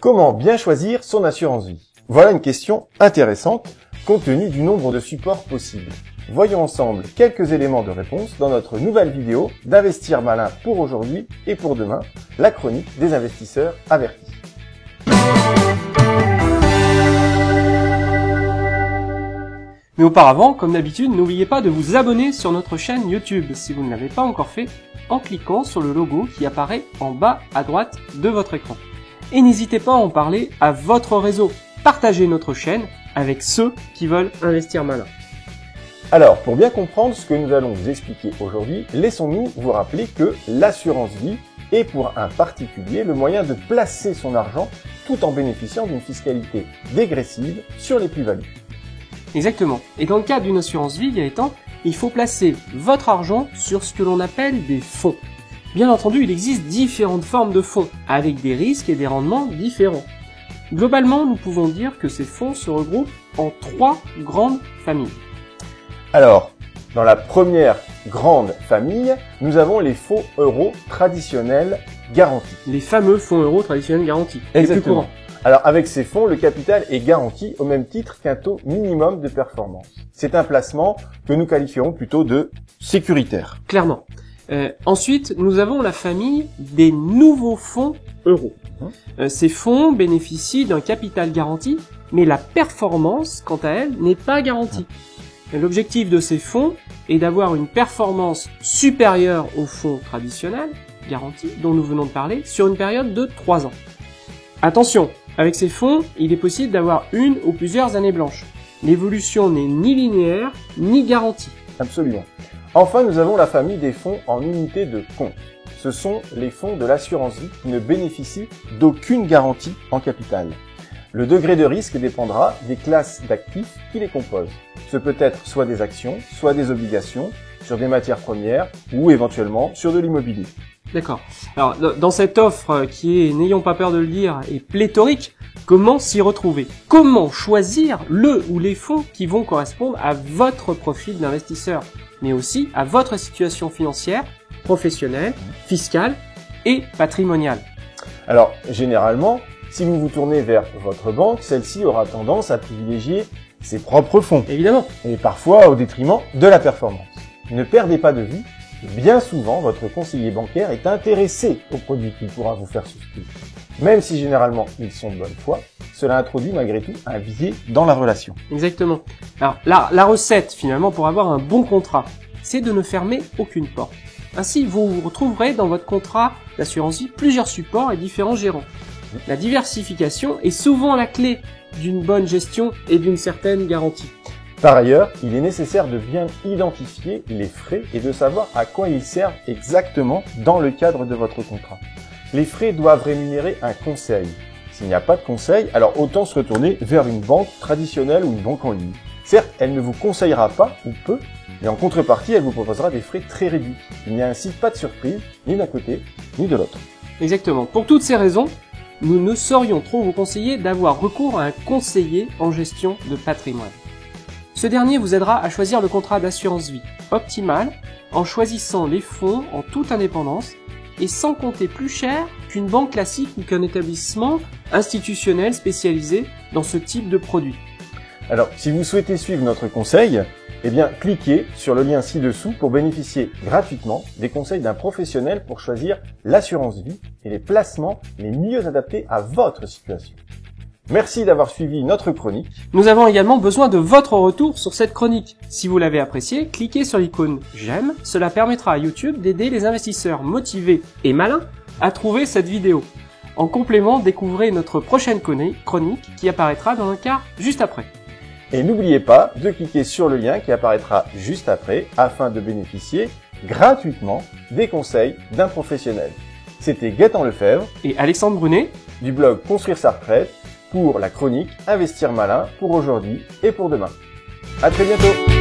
Comment bien choisir son assurance vie? Voilà une question intéressante compte tenu du nombre de supports possibles. Voyons ensemble quelques éléments de réponse dans notre nouvelle vidéo d'Investir Malin pour aujourd'hui et pour demain, la chronique des investisseurs avertis. Mais auparavant, comme d'habitude, n'oubliez pas de vous abonner sur notre chaîne YouTube si vous ne l'avez pas encore fait en cliquant sur le logo qui apparaît en bas à droite de votre écran. Et n'hésitez pas à en parler à votre réseau. Partagez notre chaîne avec ceux qui veulent investir malin. Alors, pour bien comprendre ce que nous allons vous expliquer aujourd'hui, laissons-nous vous rappeler que l'assurance vie est pour un particulier le moyen de placer son argent tout en bénéficiant d'une fiscalité dégressive sur les plus-values. Exactement. Et dans le cadre d'une assurance vie, Gaëtan, il faut placer votre argent sur ce que l'on appelle des fonds. Bien entendu, il existe différentes formes de fonds, avec des risques et des rendements différents. Globalement, nous pouvons dire que ces fonds se regroupent en 3 grandes familles. Alors, dans la première grande famille, nous avons les fonds euros traditionnels garantis. Les fameux fonds euros traditionnels garantis. Les plus Exactement. courants. Alors, avec ces fonds, le capital est garanti au même titre qu'un taux minimum de performance. C'est un placement que nous qualifierons plutôt de sécuritaire. Clairement. Ensuite, nous avons la famille des nouveaux fonds euros. Ces fonds bénéficient d'un capital garanti, mais la performance, quant à elle, n'est pas garantie. L'objectif de ces fonds est d'avoir une performance supérieure aux fonds traditionnels, garantis, dont nous venons de parler, sur une période de 3 ans. Attention, avec ces fonds, il est possible d'avoir une ou plusieurs années blanches. L'évolution n'est ni linéaire, ni garantie. Absolument. Enfin, nous avons la famille des fonds en unité de compte. Ce sont les fonds de l'assurance vie qui ne bénéficient d'aucune garantie en capital. Le degré de risque dépendra des classes d'actifs qui les composent. Ce peut être soit des actions, soit des obligations, sur des matières premières ou éventuellement sur de l'immobilier. D'accord. Alors, dans cette offre qui est, n'ayons pas peur de le dire, est pléthorique, comment s'y retrouver? Comment choisir le ou les fonds qui vont correspondre à votre profil d'investisseur, mais aussi à votre situation financière, professionnelle, fiscale et patrimoniale? Alors, généralement, si vous vous tournez vers votre banque, celle-ci aura tendance à privilégier ses propres fonds. Évidemment. Et parfois au détriment de la performance. Ne perdez pas de vue, bien souvent votre conseiller bancaire est intéressé aux produits qu'il pourra vous faire souscrire. Même si généralement ils sont de bonne foi, cela introduit malgré tout un biais dans la relation. Exactement. Alors la recette finalement pour avoir un bon contrat, c'est de ne fermer aucune porte. Ainsi, vous retrouverez dans votre contrat d'assurance vie plusieurs supports et différents gérants. La diversification est souvent la clé d'une bonne gestion et d'une certaine garantie. Par ailleurs, il est nécessaire de bien identifier les frais et de savoir à quoi ils servent exactement dans le cadre de votre contrat. Les frais doivent rémunérer un conseil. S'il n'y a pas de conseil, alors autant se retourner vers une banque traditionnelle ou une banque en ligne. Certes, elle ne vous conseillera pas ou peu, mais en contrepartie, elle vous proposera des frais très réduits. Il n'y a ainsi pas de surprise, ni d'un côté, ni de l'autre. Exactement. Pour toutes ces raisons, nous ne saurions trop vous conseiller d'avoir recours à un conseiller en gestion de patrimoine. Ce dernier vous aidera à choisir le contrat d'assurance vie optimal en choisissant les fonds en toute indépendance et sans compter plus cher qu'une banque classique ou qu'un établissement institutionnel spécialisé dans ce type de produit. Alors, si vous souhaitez suivre notre conseil, eh bien, cliquez sur le lien ci-dessous pour bénéficier gratuitement des conseils d'un professionnel pour choisir l'assurance vie et les placements les mieux adaptés à votre situation. Merci d'avoir suivi notre chronique. Nous avons également besoin de votre retour sur cette chronique. Si vous l'avez appréciée, cliquez sur l'icône j'aime. Cela permettra à YouTube d'aider les investisseurs motivés et malins à trouver cette vidéo. En complément, découvrez notre prochaine chronique qui apparaîtra dans un quart juste après. Et n'oubliez pas de cliquer sur le lien qui apparaîtra juste après afin de bénéficier gratuitement des conseils d'un professionnel. C'était Gaëtan Lefebvre et Alexandre Brunet du blog Construire sa retraite pour la chronique Investir Malin pour aujourd'hui et pour demain. À très bientôt!